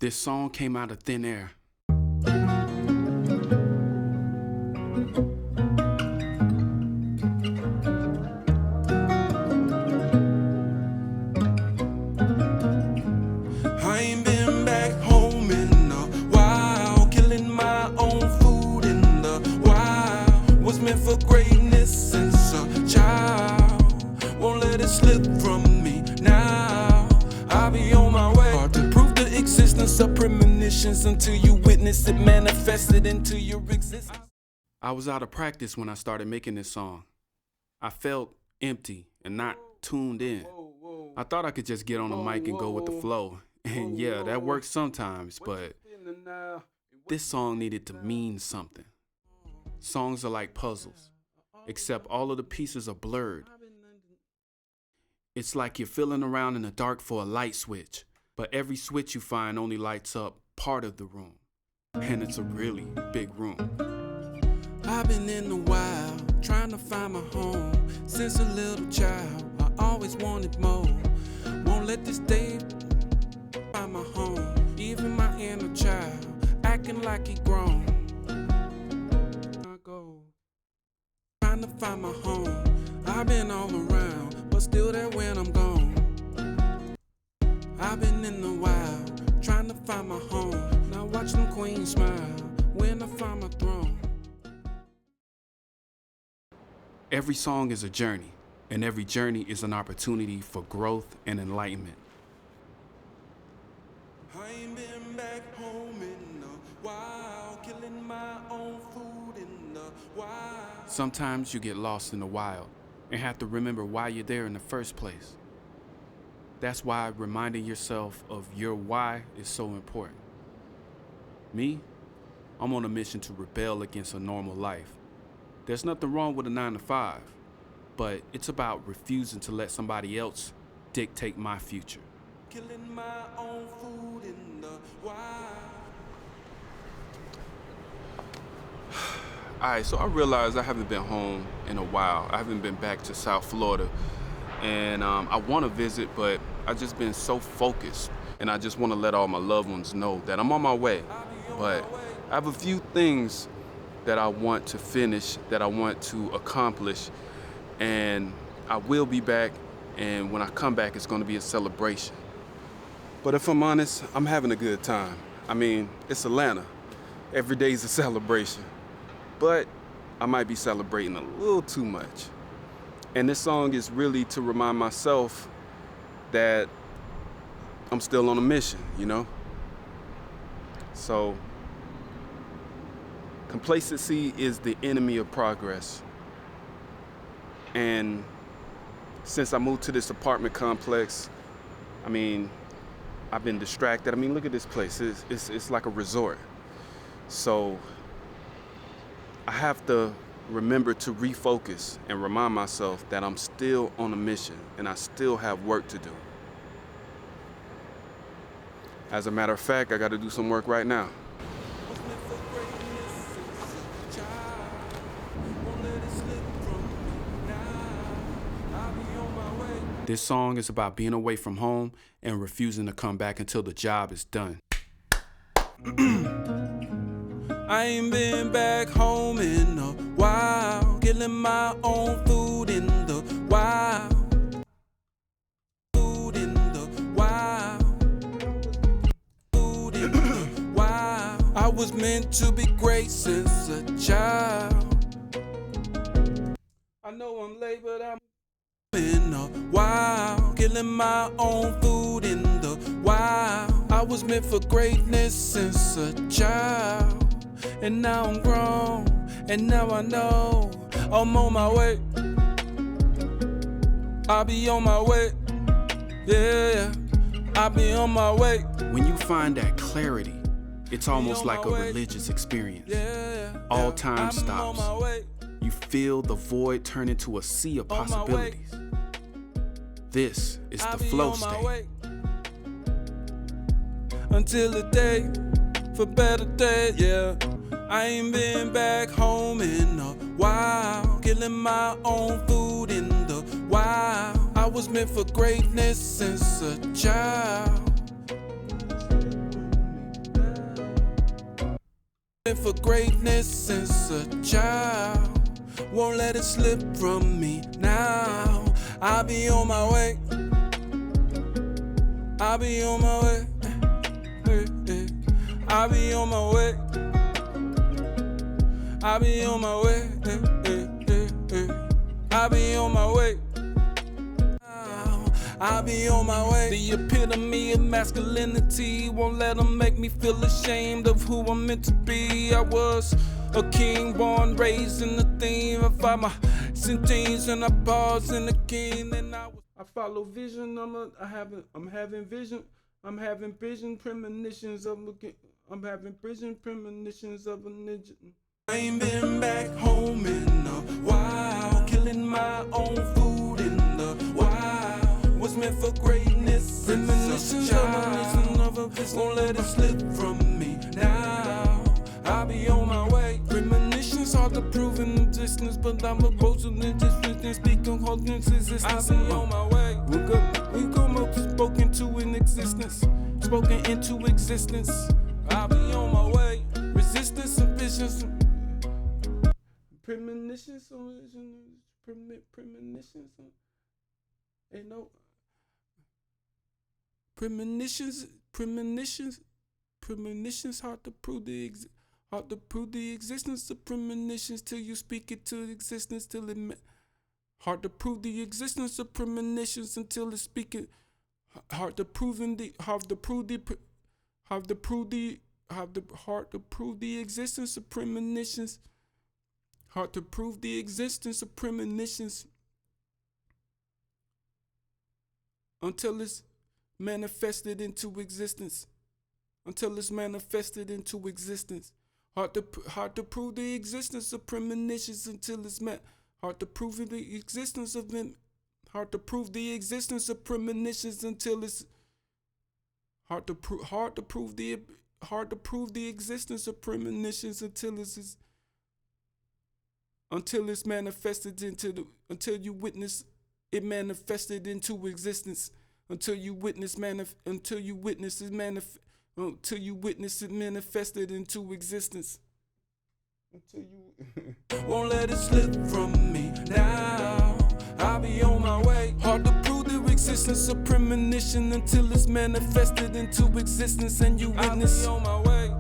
This song came out of thin air. I ain't been back home in a while, killing my own food in the wild. Was meant for greatness since a child. Won't let it slip from me now. I'll be on my way. Hard to prove the existence of premonitions until you witness it manifested into your existence. I was out of practice when I started making this song. I felt empty and not tuned in. I thought I could just get on the mic and go with the flow. And yeah, that works sometimes, but this song needed to mean something. Songs are like puzzles, except all of the pieces are blurred. It's like you're feeling around in the dark for a light switch, but every switch you find only lights up part of the room. And it's a really big room. I've been in the wild, trying to find my home. Since a little child, I always wanted more. Won't let this day find my home. Even my inner child, acting like he grown. I go, trying to find my home. I've been all around, but still there when I'm gone. I've been in the wild, trying to find my home. Now watch them queens smile when I find my throne. Every song is a journey, and every journey is an opportunity for growth and enlightenment. I ain't been back home in a while, killing my own food in the wild. Sometimes you get lost in the wild and have to remember why you're there in the first place. That's why reminding yourself of your why is so important. Me, I'm on a mission to rebel against a normal life. There's nothing wrong with a 9-to-5, but it's about refusing to let somebody else dictate my future. Killing my own food in the wild. Alright, so I realized I haven't been home in a while. I haven't been back to South Florida. And I want to visit, but I've just been so focused. And I just want to let all my loved ones know that I'm on my way. But I have a few things that I want to finish, that I want to accomplish. And I will be back. And when I come back, it's going to be a celebration. But if I'm honest, I'm having a good time. I mean, it's Atlanta. Every day's a celebration. But I might be celebrating a little too much. And this song is really to remind myself that I'm still on a mission, you know? So, complacency is the enemy of progress. And since I moved to this apartment complex, I mean, I've been distracted. I mean, look at this place. It's like a resort. So I have to remember to refocus and remind myself that I'm still on a mission and I still have work to do. As a matter of fact, I got to do some work right now. This song is about being away from home and refusing to come back until the job is done. I ain't been back home in a while, killing my own food in the wild. Food in the wild. Food in the wild. I was meant to be great since a child. I know I'm late, but I'm in a while, killing my own food in the wild. I was meant for greatness since a child. And now I'm grown, and now I know I'm on my way. I'll be on my way, yeah, I'll be on my way. When you find that clarity, it's almost like a religious experience. All time stops. You feel the void turn into a sea of possibilities. This is the flow state. Until the day for better days, yeah. I ain't been back home in a while, killing my own food in the wild. I was meant for greatness since a child. For greatness since a child, won't let it slip from me now. I'll be on my way, I'll be on my way, I'll be on my way, I'll be on my way, I'll be on my way, I'll be on my way. The epitome of masculinity won't let them make me feel ashamed of who I'm meant to be. I was a king, born, raised in the theme. I find my sentence and I pause in the king. And I follow vision. I'm having vision. I'm having vision premonitions of I'm having vision premonitions of a ninja. I ain't been back home in a while, killing my own food in the wild. Was meant for greatness. Premonitions of a vision. Won't let it slip from me now. I'll be on my way. Premonitions hard to prove in existence, but I'm a bosun in existence. Speaking holiness existence. I'll be on my way. We go spoken to in existence. Spoken into existence. I'll be on my way. Resistance and visions. Premonitions. Premonitions. Ain't no. Premonitions hard to prove the existence of premonitions till you speak it to existence till it hard to prove the existence of premonitions until it's speaking hard to prove the existence of premonitions hard to prove the existence of premonitions until it's manifested into existence. Until it's manifested into existence. Hard to prove the existence of premonitions until it's hard to prove the existence of them. Hard to prove the existence of premonitions until it's hard to prove the existence of premonitions until it's manifested until you witness it manifested into existence. Until you witness it manifested into existence. Until you won't let it slip from me now. I'll be on my way. Hard to prove the existence of premonition until it's manifested into existence and you witness. I'll be on my way.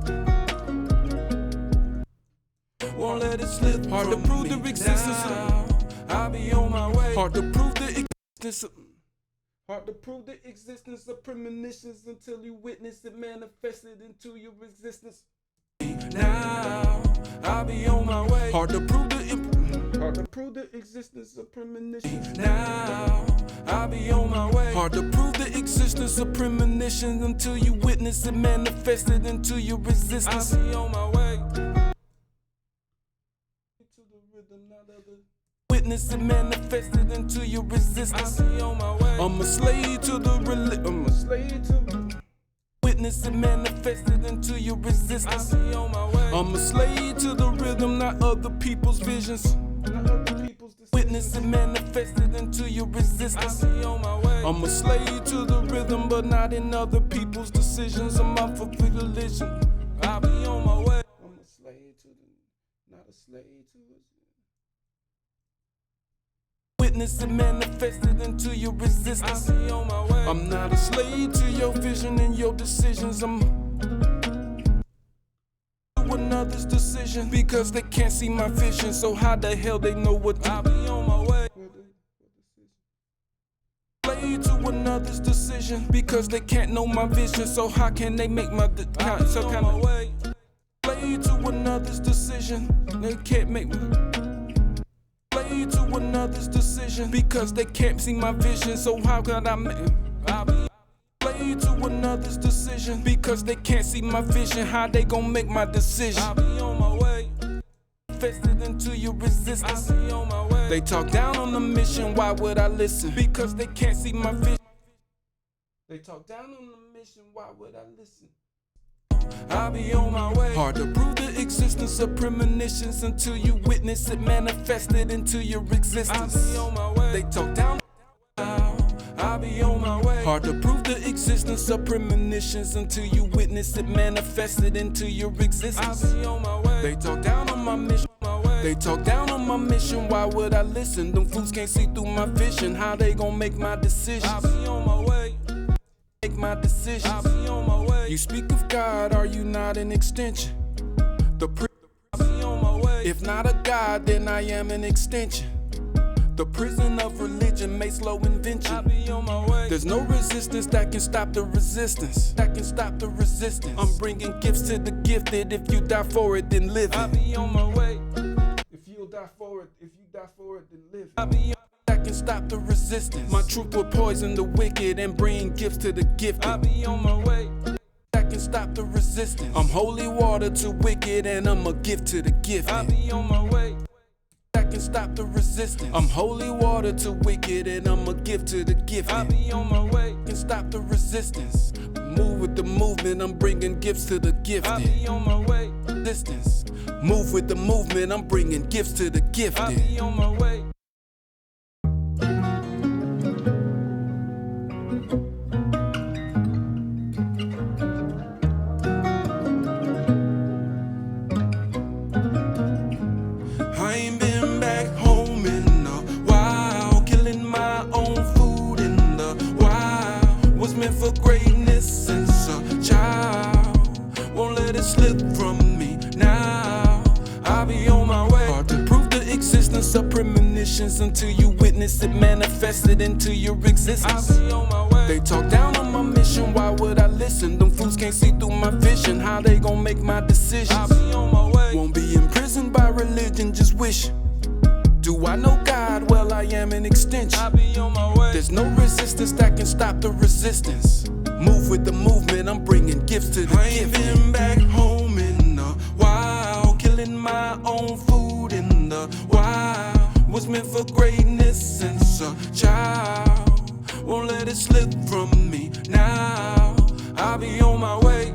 Won't let it slip. Hard to prove the existence of. I'll be on my way. Hard to prove the existence of. Hard to prove the existence of premonitions until you witness it manifested into your existence. Now I'll be on my way. Hard to prove the existence of premonitions. Now I'll be on my way. Hard to prove the existence of premonitions until you witness it manifested into your resistance. I'll be on my way. To the rhythm, not other. Witness it manifested into your resistance. I'll be on my way. I'm a slave to the witness it manifested into your resistance. I'll be on my way. I'm a slave to the rhythm, not other people's visions. Witness it manifested into your resistance. I'll be on my way. I'm a slave to the rhythm, but not in other people's decisions. I'm out for religion. I'll be on my way. I'm a slave to not a slave to it. Witness it manifested into your resistance. I'll be on my way. I'm not a slave to your vision and your decisions. I'm another's decision because they can't see my vision. So how the hell they know what I'll be on my way. Slave to another's decision because they can't know my vision. So how can they make my so kind of way? Slave to another's decision. They can't make me. To another's decision because they can't see my vision. So how could I make? I'll be slave to another's decision because they can't see my vision. How they gon' make my decision? I'll be on my way. Manifested into your resistance. I'll be on my way. They talk down on the mission. Why would I listen? Because they can't see my vision. They talk down on the mission. Why would I listen? I'll be on my way. Hard to prove the existence of premonitions until you witness it manifested into your existence. I'll be on my way. They talk down. I'll be on my way. Hard to prove the existence of premonitions until you witness it manifested into your existence. I be on my way. They talk down on my mission. They talk down on my mission, why would I listen? Them fools can't see through my vision, how they gon' make my decisions? I be on my way. Make my decisions. I be on my way. You speak of God, are you not an extension? I be on my way. If not a God, then I am an extension. The prison of religion may slow invention. I be on my way. There's no resistance that can stop the resistance. That can stop the resistance. I'm bringing gifts to the gifted. If you die for it, then live it. I be on my way. If you die for it, then live it. I be on that can stop the resistance. My truth will poison the wicked and bring gifts to the gifted. I be on my way. That can stop the resistance. I'm holy water to wicked and I'm a gift to the gifted. I be on my way. That can stop the resistance. I'm holy water to wicked and I'm a gift to the gifted. I be on my way. Can stop the resistance. Move with the movement, I'm bringing gifts to the gifted. I be on my way. Distance. Move with the movement, I'm bringing gifts to the gifted. I be on my way. I ain't been back home in a while, killing my own food in the wild. Was meant for greatness since a child. Won't let it slip from me now. I'll be on my way. Hard to prove the existence of premonitions until you witness it manifested into your existence. I'll be on my way. They talk down on my mission, why would I listen? Them fools can't see through my vision, how they gon' make my decisions? I'll be on my way. Won't be imprisoned by religion, just wishing. Do I know God? Well, I am an extension. I'll be on my way. There's no resistance that can stop the resistance. Move with the movement, I'm bringing gifts to the gifted. I ain't been back home in a while, killing my own food in the wild. Was meant for greatness since a child. Won't let it slip from me now. I'll be on my way.